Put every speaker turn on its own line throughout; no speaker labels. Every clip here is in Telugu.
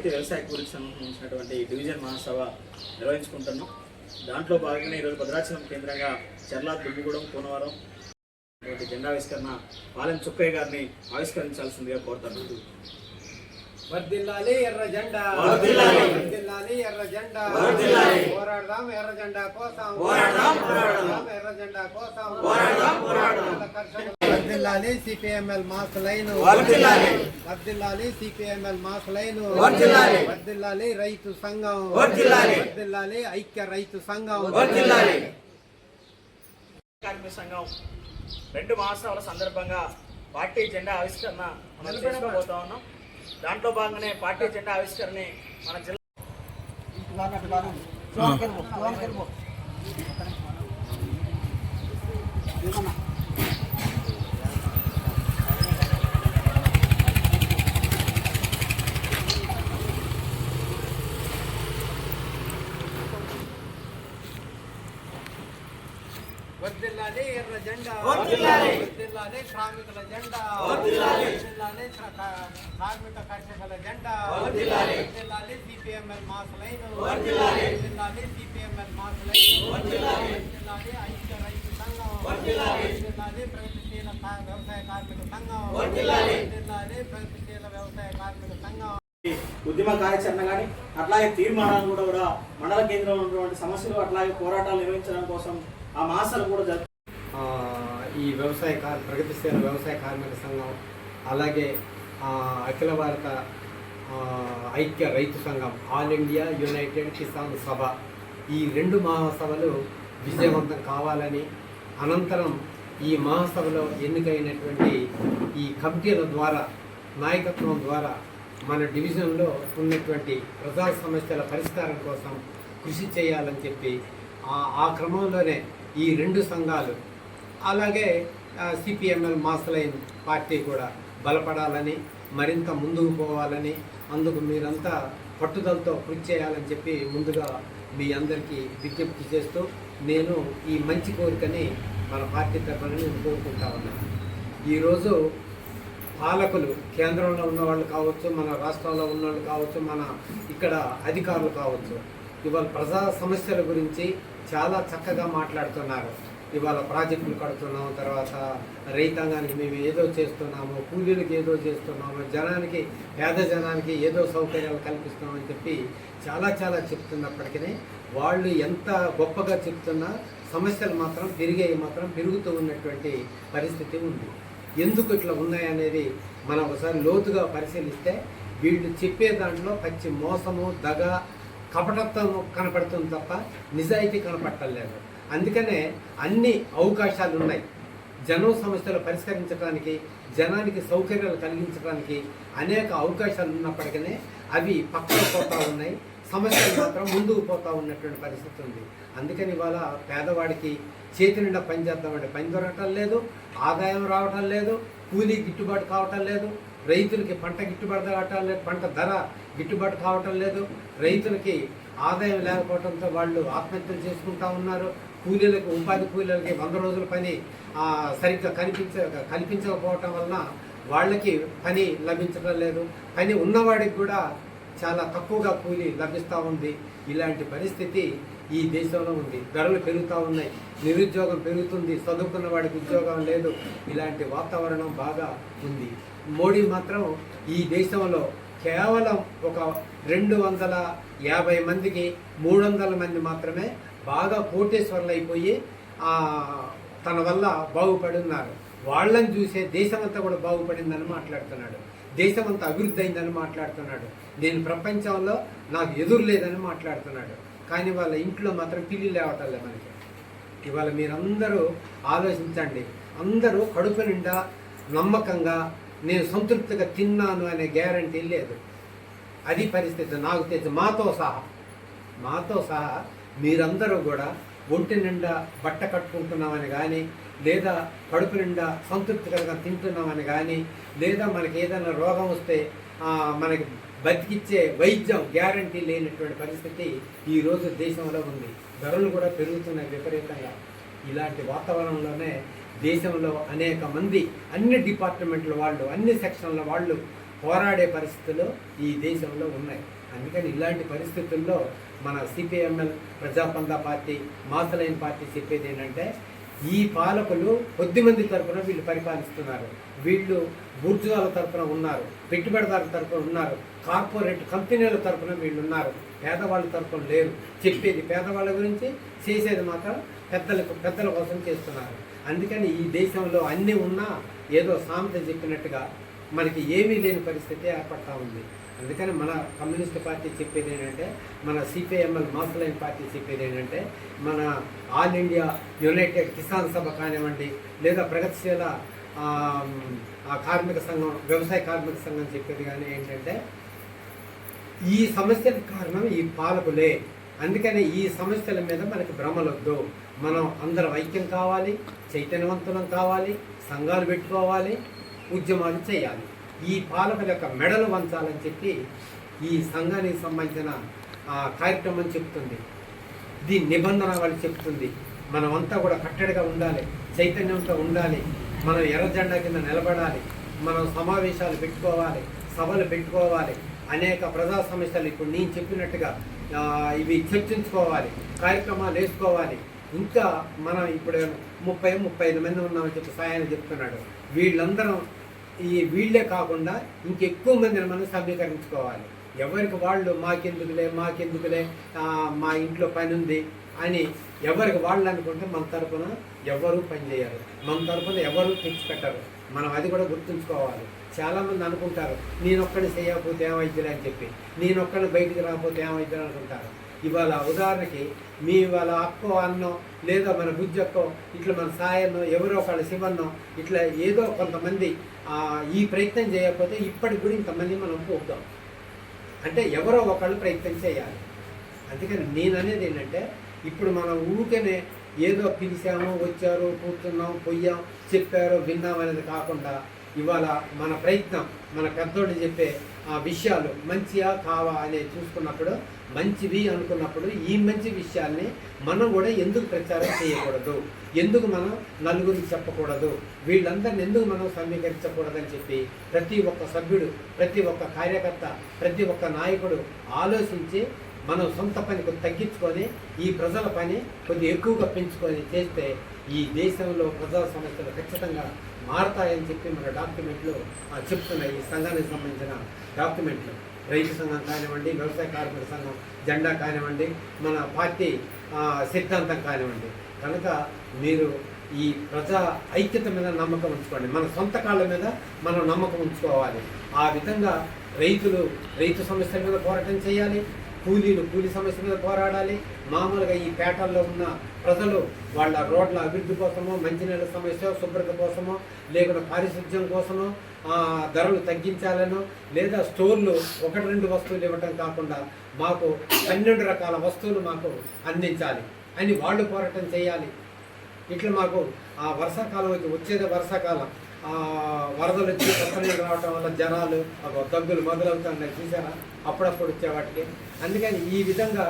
జాతీయ వ్యవసాయ కూలీకి సంబంధించినటువంటి డివిజన్ మహాసభ నిర్వహించుకుంటున్నాం. దాంట్లో భాగంగా ఈరోజు భద్రాచలం కేంద్రంగా చర్ల, దుమ్ముగూడెం, కోనవరం జెండా ఆవిష్కరణ పాలెం చుక్కయ్య గారిని ఆవిష్కరించాల్సిందిగా కోరుతున్నాను.
వర్ధిల్లాలి ఎర్ర జెండా, వర్ధిల్లాలి ఎర్ర జెండా, పోరాడదాం ఎర్ర జెండా కోసం, ఎర్ర జెండా కోసం, వర్ధిల్లాలి సిపిఎంఎల్ మాస్ లైన్, వర్ధిల్లాలి సిపిఎంఎల్ మాస్ లైన్, వర్ధిల్లాలి రైతు సంఘం, వర్ధిల్లాలి ఐక్య రైతు సంఘం.
కార్మిక సంఘం 2 మహాసభల సందర్భంగా పార్టీ జెండా ఆవిష్కరణ మనం చేసుకోబోతా ఉన్నాం. దాంట్లో భాగంగానే పార్టీ జెండా ఆవిష్కరణ మన జిల్లా
వర్ధిల్లాలి ఎర్ర జెండా, వర్ధిల్లాలి శ్రామికుల జెండా, వర్ధిల్లాలి కార్మిక కర్షకుల జెండా, వర్ధిల్లాలి సిపిఎంఎల్ మాస్ లైన్, వర్ధిల్లాలి సిపిఎంఎల్ మాస్ లైన్, వర్ధిల్లాలి ఐక్య రైతు సంఘం, వర్ధిల్లాలి ప్రగతిశీల వ్యవసాయ కార్మిక సంఘం, వర్ధిల్లాలి ప్రగతిశీల వ్యవసాయ కార్మిక సంఘం.
ఉద్యమ కార్యాచరణ కానీ అట్లాగే తీర్మానాలు కూడా మండల కేంద్రంలో ఉన్నటువంటి సమస్యలు అట్లాగే పోరాటాలు నిర్వహించడం కోసం ఆ మాసాలు కూడా
ఈ ప్రగతిశీల వ్యవసాయ కార్మిక సంఘం, అలాగే అఖిల భారత ఐక్య రైతు సంఘం, ఆల్ ఇండియా యునైటెడ్ కిసాన్ సభ, ఈ 2 మహాసభలు విజయవంతం కావాలని, అనంతరం ఈ మహాసభలో ఎన్నికైనటువంటి ఈ కమిటీల ద్వారా, నాయకత్వం ద్వారా మన డివిజన్లో ఉన్నటువంటి ప్రజా సమస్యల పరిష్కారం కోసం కృషి చేయాలని చెప్పి ఆ క్రమంలోనే ఈ 2 సంఘాలు, అలాగే సిపిఎంఎల్ మాస్ లైన్ పార్టీ కూడా బలపడాలని, మరింత ముందుకు పోవాలని, అందుకు మీరంతా పట్టుదలతో కృషి చేయాలని చెప్పి ముందుగా మీ అందరికీ విజ్ఞప్తి చేస్తూ నేను ఈ మంచి కోరికని మన పార్టీ తరఫున నేను కోరుకుంటా ఉన్నాను. ఈరోజు పాలకులు కేంద్రంలో ఉన్నవాళ్ళు కావచ్చు, మన రాష్ట్రంలో ఉన్నవాళ్ళు కావచ్చు, మన ఇక్కడ అధికారులు కావచ్చు, ఇవాళ ప్రజా సమస్యల గురించి చాలా చక్కగా మాట్లాడుతున్నారు. ఇవాళ ప్రాజెక్టులు కడుతున్నాము, తర్వాత రైతాంగానికి మేము ఏదో చేస్తున్నాము, కూలీలకు ఏదో చేస్తున్నాము, జనానికి, పేద జనానికి ఏదో సౌకర్యాలు కల్పిస్తున్నామని చెప్పి చాలా చెప్తున్నప్పటికీ వాళ్ళు ఎంత గొప్పగా చెప్తున్నా సమస్యలు మాత్రం పెరుగుతూ ఉన్నటువంటి పరిస్థితి ఉంది. ఎందుకు ఇట్లా ఉన్నాయనేది మనం ఒకసారి లోతుగా పరిశీలిస్తే వీళ్ళు చెప్పే దాంట్లో పచ్చి మోసము, దగ, కపటత్వం కనపడుతుంది తప్ప నిజాయితీ కనపడలేదు. అందుకనే అన్ని అవకాశాలు ఉన్నాయి. జనం సమస్యలు పరిష్కరించడానికి, జనానికి సౌకర్యాలు కలిగించడానికి అనేక అవకాశాలు ఉన్నప్పటికీ అవి పక్కన పోతూ ఉన్నాయి, సమస్యలు మాత్రం ముందుకు పోతూ ఉన్నటువంటి పరిస్థితి ఉంది. అందుకని ఇవాళ పేదవాడికి చేతి నిండా పని చేద్దామంటే పని దొరకటం లేదు, ఆదాయం రావటం లేదు, కూలీ గిట్టుబాటు కావటం లేదు, రైతులకి పంట గిట్టుబాటు కావటం లేదు, పంట ధర గిట్టుబాటు కావటం లేదు, రైతులకి ఆదాయం లేకపోవడంతో వాళ్ళు ఆత్మహత్యలు చేసుకుంటా ఉన్నారు, కూలీలకు, ఉపాధి కూలీలకి 100 రోజుల పని సరిగ్గా కల్పించకపోవటం వలన వాళ్ళకి పని లభించడం లేదు, పని ఉన్నవాడికి కూడా చాలా తక్కువగా కూలీ లభిస్తూ ఉంది. ఇలాంటి పరిస్థితి ఈ దేశంలో ఉంది. ధరలు పెరుగుతూ ఉన్నాయి, నిరుద్యోగం పెరుగుతుంది, చదువుకున్న వాడికి ఉద్యోగం లేదు, ఇలాంటి వాతావరణం బాగా ఉంది. మోడీ మాత్రం ఈ దేశంలో కేవలం ఒక 250 మందికి 300 మంది మాత్రమే బాగా కోటేశ్వర్లు అయిపోయి తన వల్ల బాగుపడి ఉన్నారు. వాళ్ళని చూసే దేశమంతా కూడా బాగుపడిందని మాట్లాడుతున్నాడు, దేశమంతా అభివృద్ధి అయిందని మాట్లాడుతున్నాడు, నేను ప్రపంచంలో నాకు ఎదురు లేదని మాట్లాడుతున్నాడు. కానీ వాళ్ళ ఇంట్లో మాత్రం పిల్లి లేవటం లేదు మనకి. ఇవాళ మీరందరూ ఆలోచించండి, అందరూ కడుపు నిండా నమ్మకంగా నేను సంతృప్తిగా తిన్నాను అనే గ్యారంటీ లేదు. అది పరిస్థితి. నాకు తెలిసి మాతో సహా మీరందరూ కూడా ఒంటి నిండా బట్ట కట్టుకుంటున్నామని కానీ, లేదా కడుపు నిండా సంతృప్తికరంగా తింటున్నామని కానీ, లేదా మనకి ఏదైనా రోగం వస్తే మనకి బతికిచ్చే వైద్యం గ్యారంటీ లేనటువంటి పరిస్థితి ఈరోజు దేశంలో ఉంది. ధరలు కూడా పెరుగుతున్నాయి విపరీతంగా. ఇలాంటి వాతావరణంలోనే దేశంలో అనేక మంది అన్ని డిపార్ట్మెంట్ల వాళ్ళు, అన్ని సెక్షన్ల వాళ్ళు పోరాడే పరిస్థితులు ఈ దేశంలో ఉన్నాయి. అందుకని ఇలాంటి పరిస్థితుల్లో మన సిపిఎంఎల్ ప్రజాపంద పార్టీ మాసలైన పార్టీ చెప్పేది ఏంటంటే ఈ పాలకులు కొద్దిమంది తరఫున వీళ్ళు పరిపాలిస్తున్నారు. వీళ్ళు బూర్జువాల తరఫున ఉన్నారు, పెట్టుబడిదారుల తరఫున ఉన్నారు, కార్పొరేట్ కంపెనీల తరఫున వీళ్ళు ఉన్నారు, పేదవాళ్ళ తరఫున లేరు. చెప్పేది పేదవాళ్ళ గురించి, చేసేది మాత్రం పెద్దల కోసం చేస్తున్నారు. అందుకని ఈ దేశంలో అన్నీ ఉన్నా ఏదో సామెత చెప్పినట్టుగా మనకి ఏమీ లేని పరిస్థితి ఏర్పడతా ఉంది. అందుకని మన కమ్యూనిస్ట్ పార్టీ చెప్పేది ఏంటంటే, మన సిపిఎంఎల్ మాసలైన పార్టీ చెప్పేది ఏంటంటే, మన ఆల్ ఇండియా యునైటెడ్ కిసాన్ సభ కానివ్వండి, లేదా ప్రగతిశీల కార్మిక సంఘం, వ్యవసాయ కార్మిక సంఘం చెప్పేది కానీ ఏంటంటే, ఈ సమస్యలకు కారణం ఈ పాలకులే. అందుకని ఈ సమస్యల మీద మనకి భ్రమలొద్దు. మనం అందరం ఐక్యం కావాలి, చైతన్యవంతులం కావాలి, సంఘాలు పెట్టుకోవాలి, ఉద్యమాలు చేయాలి. ఈ పాలకుల యొక్క మెడలు వంచాలని చెప్పి ఈ సంఘానికి సంబంధించిన కార్యక్రమం చెప్తుంది. దీని నిబంధన వాళ్ళు చెప్తుంది. మనమంతా కూడా కట్టడిగా ఉండాలి, చైతన్యంతో ఉండాలి, మనం ఎర్ర జెండా కింద నిలబడాలి, మనం సమావేశాలు పెట్టుకోవాలి, సభలు పెట్టుకోవాలి, అనేక ప్రజా సమస్యలు ఇప్పుడు నేను చెప్పినట్టుగా ఇవి చర్చించుకోవాలి, కార్యక్రమాలు వేసుకోవాలి. ఇంకా మనం ఇప్పుడు 35 మంది ఉన్నామని చెప్పి సాయాన్ని చెప్తున్నాడు. వీళ్ళందరం వీళ్ళే కాకుండా ఇంకెక్కువ మందిని మనం సమీకరించుకోవాలి. ఎవరికి వాళ్ళు మాకెందుకులే మా ఇంట్లో పని ఉంది అని ఎవరికి వాళ్ళు అనుకుంటే మన తరఫున ఎవరు పని చేయరు, మన తరఫున ఎవరు తెచ్చిపెట్టరు. మనం అది కూడా గుర్తుంచుకోవాలి. చాలామంది అనుకుంటారు నేనొక్కడిని చేయకపోతే ఏమైద్దిలే అని చెప్పి, నేనొక్కడిని బయటికి రాకపోతే ఏమైద్దిలే అనుకుంటారు. ఇవాళ ఉదాహరణకి వాళ్ళ అక్కో అన్నో లేదా మన బుజ్జక్కో ఇట్లా మన సాయన్నో ఎవరో ఒకళ్ళ శివన్నో ఇట్లా ఏదో కొంతమంది ఈ ప్రయత్నం చేయకపోతే ఇప్పటికి కూడా ఇంతమంది మనం పోతాం. అంటే ఎవరో ఒకళ్ళు ప్రయత్నం చేయాలి. అందుకని నేను అనేది ఏంటంటే, ఇప్పుడు మనం ఊరికనే ఏదో పిలిచాము, వచ్చారు, కూర్చున్నాం, పోయాం, చెప్పారు, విన్నాం అనేది కాకుండా ఇవాళ మన ప్రయత్నం, మన పెద్దోళ్ళు చెప్పే విషయాలు మంచిగా కావా అనేది చూసుకున్నప్పుడు, మంచివి అనుకున్నప్పుడు ఈ మంచి విషయాల్ని మనం కూడా ఎందుకు ప్రచారం చేయకూడదు, ఎందుకు మనం నలుగురికి చెప్పకూడదు, వీళ్ళందరిని ఎందుకు మనం సమీకరించకూడదని చెప్పి ప్రతి ఒక్క సభ్యుడు, ప్రతి ఒక్క కార్యకర్త, ప్రతి ఒక్క నాయకుడు ఆలోచించి మనం సొంత పని కొద్ది తగ్గించుకొని ఈ ప్రజల పని కొద్ది ఎక్కువగా పెంచుకొని చేస్తే ఈ దేశంలో ప్రజా సమస్యలు ఖచ్చితంగా మారతాయని చెప్పి మన డాక్యుమెంట్లు చెప్తున్నాయి. ఈ సంఘానికి సంబంధించిన డాక్యుమెంట్లు, రైతు సంఘం కానివ్వండి, వ్యవసాయ కార్మిక సంఘం జెండా కానివ్వండి, మన పార్టీ సిద్ధాంతం కానివ్వండి. కనుక మీరు ఈ ప్రజా ఐక్యత మీద నమ్మకం ఉంచుకోండి, మన సొంత కాళ్ళ మీద మనం నమ్మకం ఉంచుకోవాలి. ఆ విధంగా రైతు సమస్యల మీద పోరాటం చేయాలి, కూలీ సమస్య మీద పోరాడాలి. మామూలుగా ఈ పేటల్లో ఉన్న ప్రజలు వాళ్ళ రోడ్ల అభివృద్ధి కోసమో, మంచినీళ్ళ సమస్య శుభ్రత కోసమో, లేకుండా పారిశుద్ధ్యం కోసమో, ధరలు తగ్గించాలనో, లేదా స్టోర్లు 1-2 వస్తువులు ఇవ్వటం కాకుండా మాకు 12 రకాల వస్తువులు మాకు అందించాలి అని వాళ్ళు పోరాటం చేయాలి. ఇట్లా మాకు వర్షాకాలం వచ్చేదే వర్షాకాలం, వరదలు వచ్చి కొత్త నీళ్ళు రావటం వల్ల జనాలు దగ్గులు మొదలవుతున్నాయి చూసారా, అప్పుడప్పుడు వచ్చే వాటికి. అందుకని ఈ విధంగా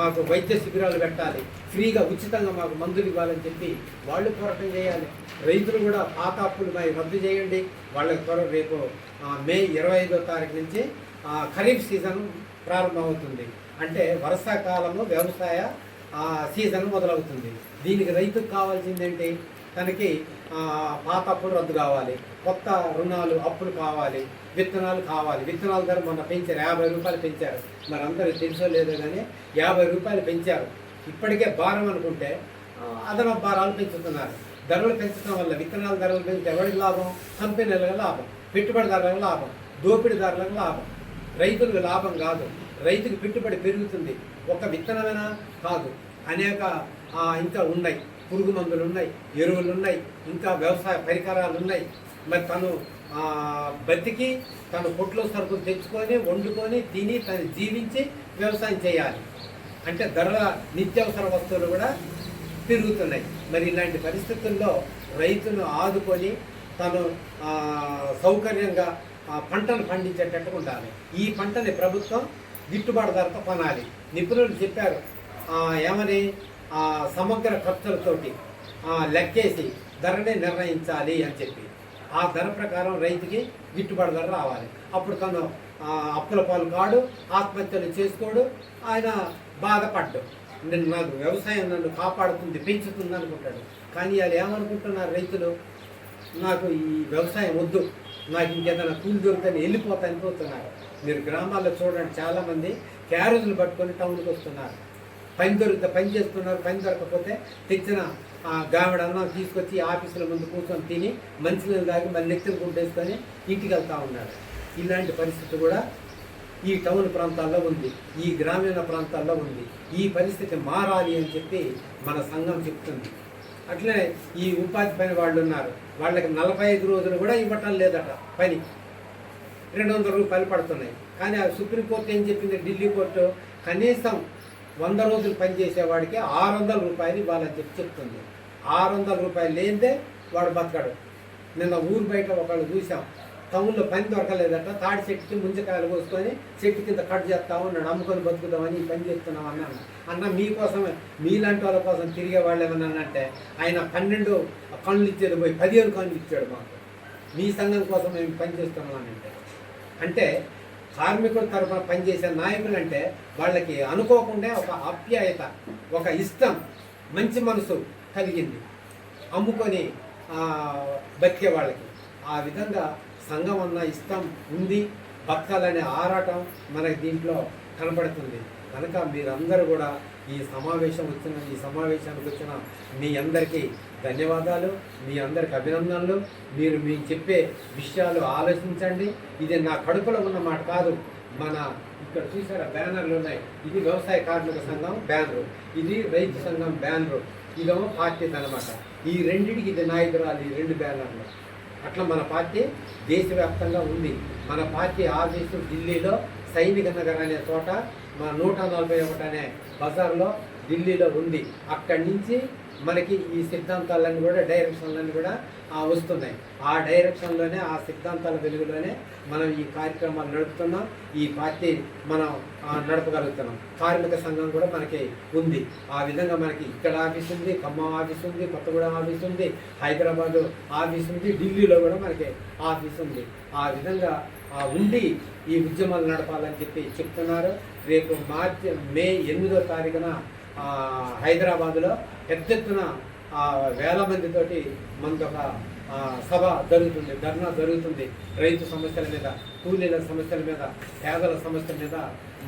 మాకు వైద్య శిబిరాలు పెట్టాలి, ఫ్రీగా ఉచితంగా మాకు మందులు ఇవ్వాలని చెప్పి వాళ్ళు పోరాటం చేయాలి. రైతులు కూడా పాత అప్పులు రద్దు చేయండి. వాళ్ళకి రేపు మే 25వ తారీఖు నుంచి ఖరీఫ్ సీజన్ ప్రారంభమవుతుంది. అంటే వర్షాకాలము వ్యవసాయ సీజన్ మొదలవుతుంది. దీనికి రైతుకు కావాల్సిందేంటి, తనకి పాత అప్పులు రద్దు కావాలి, కొత్త రుణాలు అప్పులు కావాలి, విత్తనాలు కావాలి. విత్తనాల ధర మొన్న పెంచారు, 50 రూపాయలు పెంచారు. మరి అందరికి తెలుసో లేదో కానీ 50 రూపాయలు పెంచారు. ఇప్పటికే భారం అనుకుంటే అదనపు భారాలు పెంచుతున్నారు. ధరలు పెంచడం వల్ల విత్తనాల ధరలు పెంచితే ఎవరికి లాభం? కంపెనీలకు లాభం, పెట్టుబడిదారులకు లాభం, దోపిడీదారులకు లాభం, రైతులకు లాభం కాదు. రైతుకు పెట్టుబడి పెరుగుతుంది. ఒక విత్తనమైనా కాదు, అనేక ఇంకా ఉన్నాయి, పురుగు మందులు ఉన్నాయి, ఎరువులు ఉన్నాయి, ఇంకా వ్యవసాయ పరికరాలు ఉన్నాయి. మరి తను బతికి తను కొట్లో సరుకులు తెచ్చుకొని వండుకొని తిని తను జీవించి వ్యవసాయం చేయాలి. అంటే ధరల నిత్యావసర వస్తువులు కూడా పెరుగుతున్నాయి. మరి ఇలాంటి పరిస్థితుల్లో రైతును ఆదుకొని తను సౌకర్యంగా పంటలు పండించేటట్టుగా ఉండాలి. ఈ పంటని ప్రభుత్వం గిట్టుబాటు ధరతో కొనాలి. నిపుణులు చెప్పారు ఏమని, సమగ్ర ఖర్చులతోటి లెక్కేసి ధరని నిర్ణయించాలి అని చెప్పి. ఆ ధర ప్రకారం రైతుకి గిట్టుబాటు ధర రావాలి. అప్పుడు తను అప్పుల పాలు కాడు, ఆత్మహత్యలు చేసుకోడు, ఆయన బాధపడ్డు. నేను నాకు వ్యవసాయం నన్ను కాపాడుతుంది, పెంచుతుంది అనుకుంటాడు. కానీ వాళ్ళు ఏమనుకుంటున్నారు రైతులు, నాకు ఈ వ్యవసాయం వద్దు, నాకు ఇంకేదైనా కూలి దొరుకుతాను వెళ్ళిపోతా అనిపోతున్నారు. మీరు గ్రామాల్లో చూడండి, చాలామంది క్యారేజీలు పట్టుకొని టౌన్కి వస్తున్నారు. పని దొరికితే పని చేస్తున్నారు, పని దొరకకపోతే తెచ్చిన గావిడ అన్నం తీసుకొచ్చి ఆఫీసుల ముందు కూర్చొని తిని మంచినీళ్ళు తాగి మళ్ళీ నెత్తిని గుంటేసుకొని ఇంటికి వెళ్తూ ఉన్నారు. ఇలాంటి పరిస్థితి కూడా ఈ టౌన్ ప్రాంతాల్లో ఉంది, ఈ గ్రామీణ ప్రాంతాల్లో ఉంది. ఈ పరిస్థితి మారాలి అని చెప్పి మన సంఘం చెప్తుంది. అట్లనే ఈ ఉపాధి పని వాళ్ళు ఉన్నారు, వాళ్ళకి 45 రోజులు కూడా ఇవ్వటం లేదట పని, 200 రూపాయలు పడుతున్నాయి. కానీ ఆ సుప్రీంకోర్టు ఏం చెప్పింది, ఢిల్లీ కోర్టు కనీసం 100 రోజులు పనిచేసేవాడికి 600 రూపాయలు ఇవ్వాలని చెప్పి చెప్తుంది. 600 రూపాయలు లేనిదే వాడు బతకడు. నిన్న ఊరు బయట ఒకళ్ళు చూసాం, టౌన్లో పని దొరకలేదట, తాడి చెట్టుకి ముంజకాయలు కోసుకొని చెట్టు కింద కట్ చేస్తా ఉన్నాడు, అమ్ముకొని బతుకుదామని ఈ పని చేస్తున్నాం అన్నాను. అన్న మీకోసమే, మీలాంటి వాళ్ళ కోసం తిరిగే వాళ్ళు ఏమన్నానంటే, ఆయన 12 కళ్ళు ఇచ్చేది పోయి 15 కళ్ళు ఇచ్చాడు మాకు, మీ సంఘం కోసం మేము పని చేస్తున్నాం అంటే కార్మికుల తరఫున పనిచేసే నాయకులు అంటే వాళ్ళకి అనుకోకుండా ఒక ఆప్యాయత, ఒక ఇష్టం, మంచి మనసు కలిగింది అమ్ముకొని బతికే వాళ్ళకి. ఆ విధంగా సంఘం అన్న ఇష్టం ఉంది, బతకాలనే ఆరాటం మనకి దీంట్లో కనపడుతుంది. కనుక మీరందరూ కూడా ఈ సమావేశానికి వచ్చిన మీ అందరికీ ధన్యవాదాలు, మీ అందరికి అభినందనలు. మీరు చెప్పే విషయాలు ఆలోచించండి. ఇది నా కడుపులో ఉన్న మాట కాదు. మన ఇక్కడ చూసారా బ్యానర్లు ఉన్నాయి, ఇది వ్యవసాయ కార్మిక సంఘం బ్యానరు, ఇది రైతు సంఘం బ్యానరు, ఇదేమో పార్టీ అనమాట. ఈ రెండింటికి ఇది నాయకురాలు, ఈ 2 బ్యానర్లు. అట్లా మన పార్టీ దేశవ్యాప్తంగా ఉంది. మన పార్టీ ఆఫీసు ఢిల్లీలో సైనిక నగర్ అనే చోట, మన 141 అనే బజార్లో ఢిల్లీలో ఉంది. అక్కడి నుంచి మనకి ఈ సిద్ధాంతాలన్నీ కూడా, డైరెక్షన్లన్నీ కూడా వస్తున్నాయి. ఆ డైరెక్షన్లోనే, ఆ సిద్ధాంతాల వెలుగులోనే మనం ఈ కార్యక్రమాలు నడుపుతున్నాం. ఈ పార్టీ మనం నడపగలుగుతున్నాం. కార్మిక సంఘం కూడా మనకి ఉంది. ఆ విధంగా మనకి ఇక్కడ ఆఫీస్ ఉంది, ఖమ్మం ఆఫీస్ ఉంది, కొత్తగూడెం ఆఫీస్ ఉంది, హైదరాబాదు ఆఫీస్ ఉంది, ఢిల్లీలో కూడా మనకి ఆఫీస్ ఉంది. ఆ విధంగా ఉండి ఈ ఉద్యమాలు నడపాలని చెప్పి చెప్తున్నారు. రేపు మే 8వ తారీఖున హైదరాబాదులో పెద్ద ఎత్తున వేల మందితోటి మనకొక సభ జరుగుతుంది, ధర్నా జరుగుతుంది. రైతు సమస్యల మీద, కూలీల సమస్యల మీద, పేదల సమస్యల మీద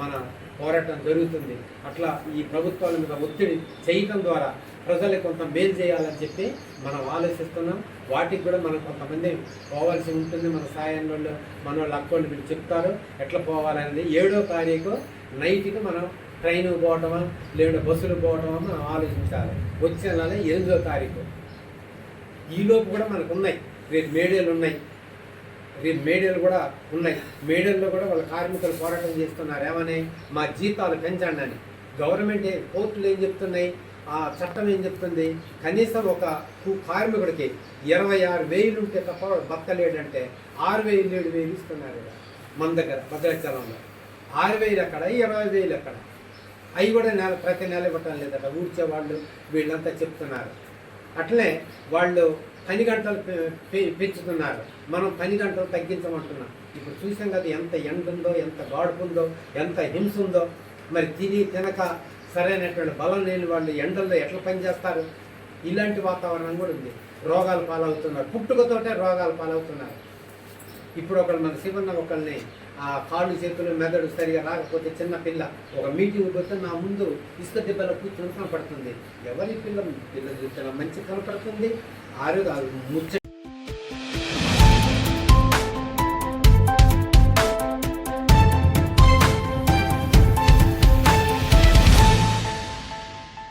మన పోరాటం జరుగుతుంది. అట్లా ఈ ప్రభుత్వాల మీద ఒత్తిడి చేయటం ద్వారా ప్రజలకు కొంత మేలు చేయాలని చెప్పి మనం ఆలోచిస్తున్నాం. వాటికి కూడా మనం కొంతమంది పోవాల్సి ఉంటుంది. మన సాయం వాళ్ళు, మన వాళ్ళు అక్కలు వీళ్ళు చెప్తారు ఎట్లా పోవాలనేది. 7వ తారీఖు నైట్కి మనం ట్రైన్ పోవటమా లేదా బస్సులు పోవటమా మనం ఆలోచించాలి. వచ్చే నెల 8వ తారీఖు. ఈలోపు కూడా మనకు ఉన్నాయి, రేపు మేడేలు ఉన్నాయి, కూడా ఉన్నాయి. మేడల్లో కూడా వాళ్ళ కార్మికులు పోరాటం చేస్తున్నారు. ఏమని, మా జీతాలు పెంచండి అని. గవర్నమెంట్ కోర్టులు ఏం చెప్తున్నాయి, ఆ చట్టం ఏం చెప్తుంది, కనీసం ఒక కార్మికుడికి 26,000 ఉంటే తప్ప బతకలేడంటే 6,000 7,000 ఇస్తున్నారు మన దగ్గర భద్రాచలంలో. 6,000 ఎక్కడ, 20,000 ఎక్కడ? అవి కూడా ప్రతి నెల ఇవ్వటం లేదట ఊడ్చేవాళ్ళు వీళ్ళంతా చెప్తున్నారు. అట్లనే వాళ్ళు పని గంటలు పెంచుతున్నారు, మనం పని గంటలు తగ్గించమంటున్నాం. ఇప్పుడు చూసాం కదా ఎంత ఎండ ఉందో, ఎంత గాడుపు ఉందో, ఎంత హింస ఉందో. మరి తినక సరైనటువంటి బలం లేని వాళ్ళు ఎండల్లో ఎట్లా పనిచేస్తారు? ఇలాంటి వాతావరణం కూడా ఉంది. రోగాలు పాలవుతున్నారు, పుట్టుకతోటే రోగాలు పాలవుతున్నారు. ఇప్పుడు మన శివన్న ఒకరిని కాళ్ళు చేతులు మెదడు సరిగా రాకపోతే, చిన్న పిల్ల ఒక మీటింగ్ పోతే నా ముందు ఇసుక దెబ్బలో కూర్చొని కనపడుతుంది. ఎవరి పిల్ల చూస్తే మంచి కనపడుతుంది, ఆరోగ్య ముచ్చ